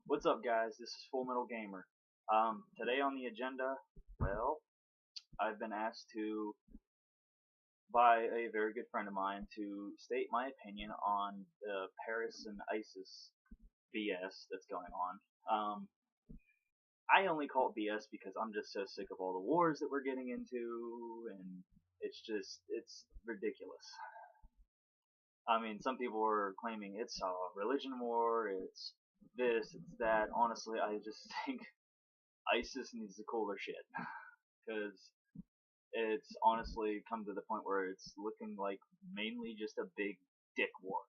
What's up, guys? This is Full Metal Gamer. Today on the agenda, well, I've been asked by a very good friend of mine to state my opinion on the Paris and ISIS BS that's going on. I only call it BS because I'm just so sick of all the wars that we're getting into, and it's ridiculous. I mean, some people are claiming it's a religion war, it's this, it's that. Honestly, I just think ISIS needs to cool their shit because it's honestly come to the point where it's looking like mainly just a big dick war.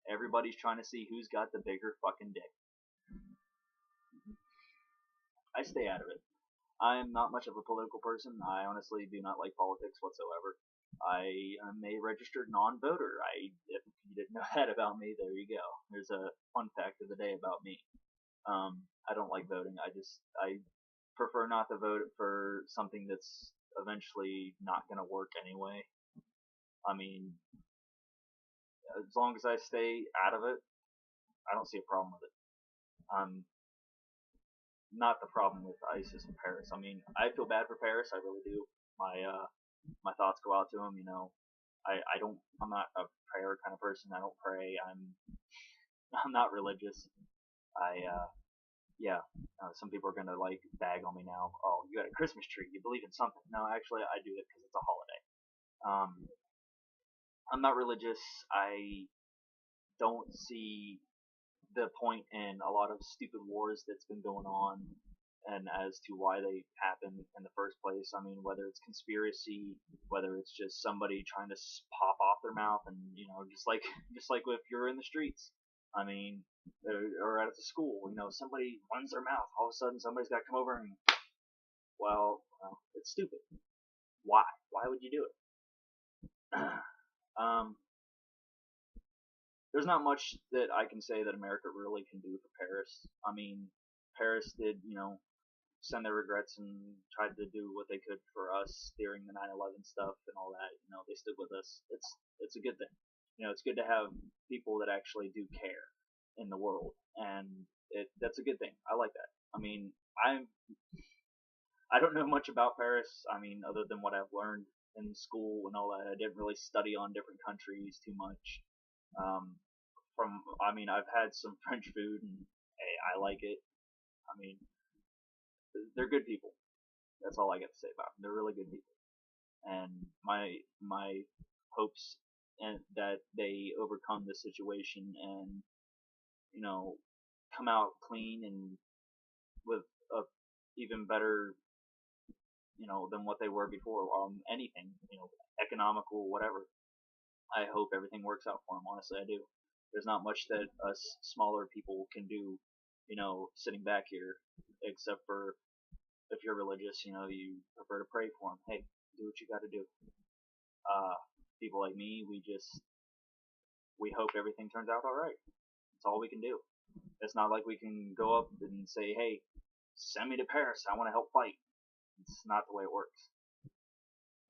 Everybody's trying to see who's got the bigger fucking dick. I stay out of it. I am not much of a political person. I honestly do not like politics whatsoever. I am a registered non-voter. If you didn't know that about me, there you go. There's a fun fact of the day about me. I don't like voting. I prefer not to vote for something that's eventually not going to work anyway. I mean, as long as I stay out of it, I don't see a problem with it. Not the problem with ISIS in Paris. I mean, I feel bad for Paris. I really do. My thoughts go out to them. You know, I'm not a prayer kind of person. I don't pray. I'm not religious. I yeah. Some people are gonna like bag on me now. Oh, you got a Christmas tree. You believe in something? No, actually, I do it because it's a holiday. Um, I'm not religious. I don't see the point in a lot of stupid wars that's been going on and as to why they happen in the first place. I mean, whether it's conspiracy, whether it's just somebody trying to pop off their mouth, and just like if you're in the streets, I mean, or at the school, somebody runs their mouth, all of a sudden somebody's got to come over and, it's stupid. Why? Why would you do it? um, there's not much that I can say that America really can do for Paris. I mean, Paris did, send their regrets and tried to do what they could for us during the 9/11 stuff and all that. They stood with us. It's a good thing. It's good to have people that actually do care in the world, and that's a good thing. I like that. I mean, I don't know much about Paris. I mean, other than what I've learned in school and all that. I didn't really study on different countries too much. Um, I mean, I've had some French food, and hey, I like it. I mean, they're good people. That's all I got to say about them. They're really good people, and my hopes and that they overcome this situation and you know come out clean and with a even better than what they were before on anything, economical, whatever. I hope everything works out for them. Honestly, I do. There's not much that us smaller people can do, sitting back here, except for if you're religious, you prefer to pray for them. Hey, do what you got to do. People like me, we hope everything turns out all right. That's all we can do. It's not like we can go up and say, hey, send me to Paris. I want to help fight. It's not the way it works.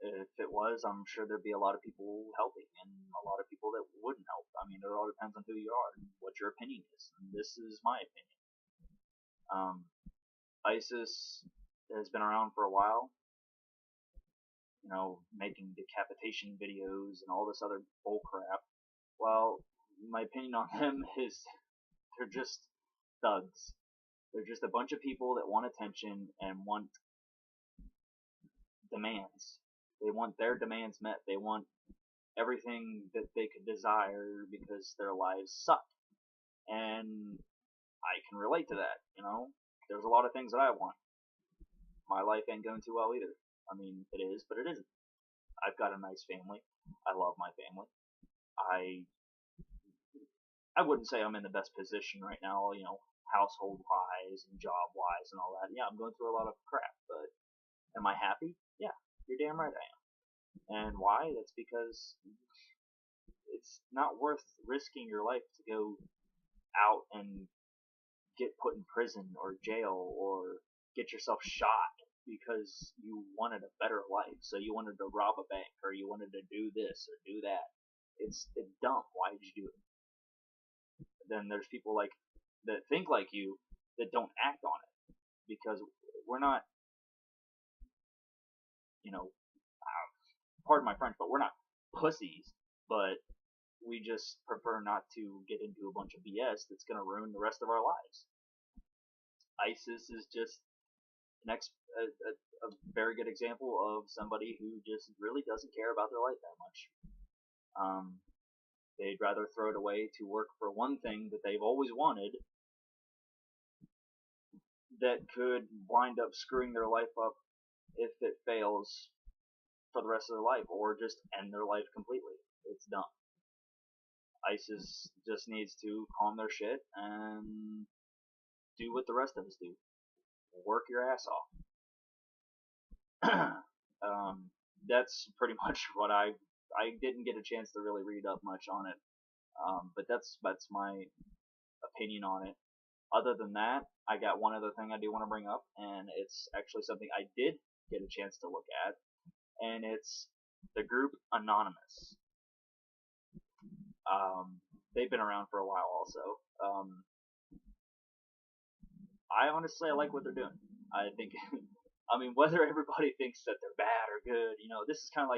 If it was, I'm sure there'd be a lot of people helping and a lot of people that wouldn't help. I mean, it all depends on who you are and what your opinion is. And this is my opinion. ISIS has been around for a while, making decapitation videos and all this other bullcrap. Well, my opinion on them is they're just thugs. They're just a bunch of people that want attention and want demands. They want their demands met. They want everything that they could desire because their lives suck. And I can relate to that, There's a lot of things that I want. My life ain't going too well either. I mean, it is, but it isn't. I've got a nice family. I love my family. I wouldn't say I'm in the best position right now, household wise and job wise and all that. Yeah, I'm going through a lot of crap, but am I happy? Yeah, you're damn right I am. And why? That's because it's not worth risking your life to go out and get put in prison or jail or get yourself shot because you wanted a better life. So you wanted to rob a bank or you wanted to do this or do that. It's dumb. Why did you do it? Then there's people like that think like you that don't act on it, because we're not, you know, pardon my French, but we're not pussies, but we just prefer not to get into a bunch of BS that's going to ruin the rest of our lives. ISIS is just a very good example of somebody who just really doesn't care about their life that much. They'd rather throw it away to work for one thing that they've always wanted that could wind up screwing their life up if it fails for the rest of their life, or just end their life completely. It's dumb. ISIS just needs to calm their shit and do what the rest of us do. Work your ass off. That's pretty much what I didn't get a chance to really read up much on it, but that's my opinion on it. Other than that, I got one other thing I do want to bring up, and it's actually something I did get a chance to look at, and it's the group Anonymous. They've been around for a while also. I honestly like what they're doing. I think, I mean, whether everybody thinks that they're bad or good, this is kind of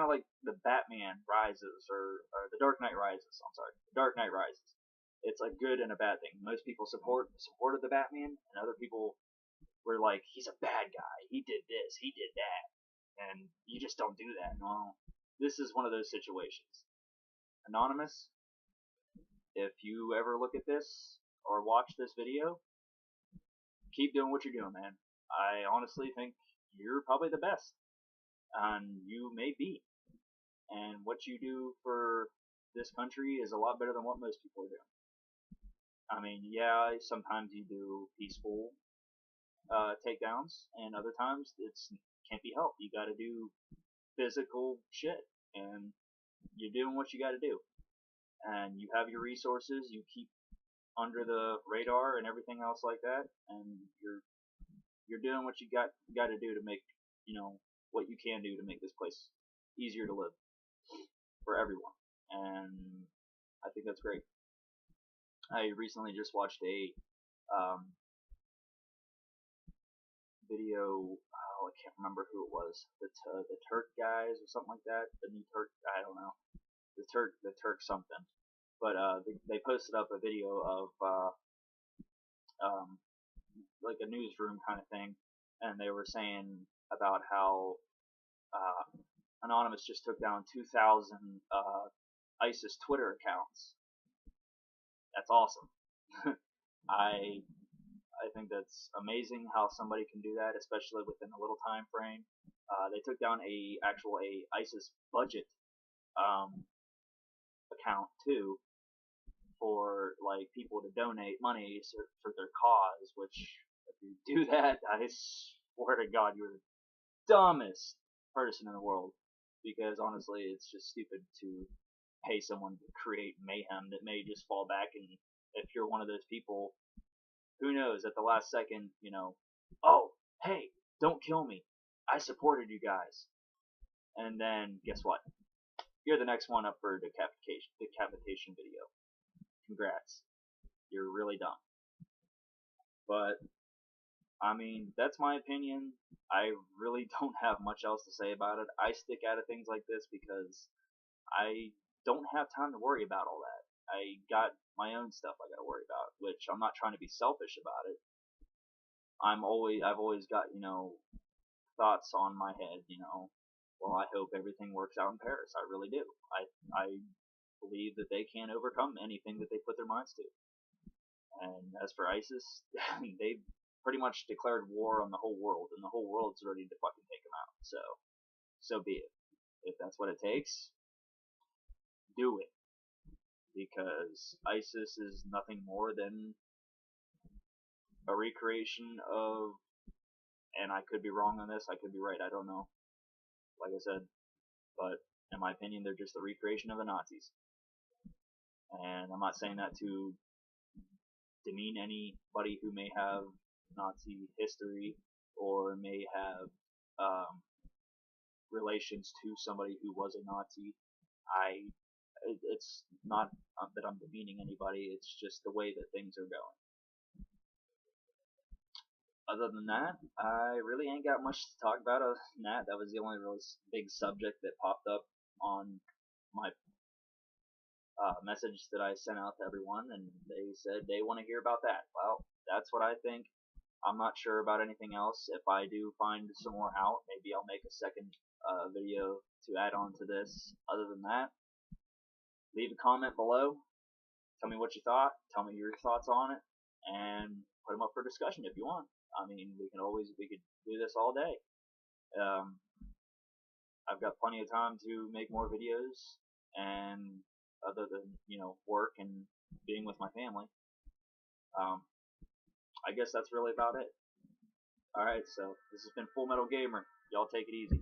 like the Batman Rises or the Dark Knight Rises. I'm sorry, the Dark Knight Rises. It's a good and a bad thing. Most people supported the Batman, and other people were like, he's a bad guy. He did this. He did that. And you just don't do that. Well, this is one of those situations. Anonymous, if you ever look at this or watch this video, keep doing what you're doing, man. I honestly think you're probably the best. And you may be. And what you do for this country is a lot better than what most people are doing. I mean, yeah, sometimes you do peaceful takedowns, and other times it's can't be helped. You got to do physical shit, and you're doing what you got to do. And you have your resources. You keep under the radar and everything else like that, and you're doing what you got to do to make what you can do to make this place easier to live for everyone. And I think that's great. I recently just watched a video. I can't remember who it was. The Turk guys or something like that. The new Turk. I don't know. The Turk something. But they posted up a video of like a newsroom kind of thing, and they were saying about how Anonymous just took down 2,000 ISIS Twitter accounts. That's awesome. I think that's amazing how somebody can do that, especially within a little time frame. They took down a ISIS budget account too, for like people to donate money for their cause. Which, if you do that, I swear to God, you're the dumbest person in the world. Because honestly, it's just stupid to pay someone to create mayhem that may just fall back, and if you're one of those people, who knows, at the last second, oh, hey, don't kill me, I supported you guys, and then guess what, you're the next one up for decapitation video. Congrats, you're really dumb. But I mean, that's my opinion. I really don't have much else to say about it. I stick out of things like this because I don't have time to worry about all that. I got my own stuff I got to worry about, which I'm not trying to be selfish about it. I've always got, thoughts on my head, well, I hope everything works out in Paris. I really do. I believe that they can overcome anything that they put their minds to. And as for ISIS, they've pretty much declared war on the whole world, and the whole world's ready to fucking take them out. So be it. If that's what it takes, do it. Because ISIS is nothing more than a recreation of, and I could be wrong on this, I could be right, I don't know, like I said, but in my opinion, they're just a recreation of the Nazis. And I'm not saying that to demean anybody who may have Nazi history or may have relations to somebody who was a Nazi. I it's not that I'm demeaning anybody. It's just the way that things are going. Other than that, I really ain't got much to talk about other than that. That was the only really big subject that popped up on my message that I sent out to everyone, and they said they want to hear about that. Well, that's what I think. I'm not sure about anything else. If I do find some more out, maybe I'll make a second video to add on to this. Other than that, leave a comment below. Tell me what you thought. Tell me your thoughts on it, and put them up for discussion if you want. I mean, we could do this all day. Um, I've got plenty of time to make more videos, and other than work and being with my family, um, I guess that's really about it. All right, so this has been Full Metal Gamer. Y'all take it easy.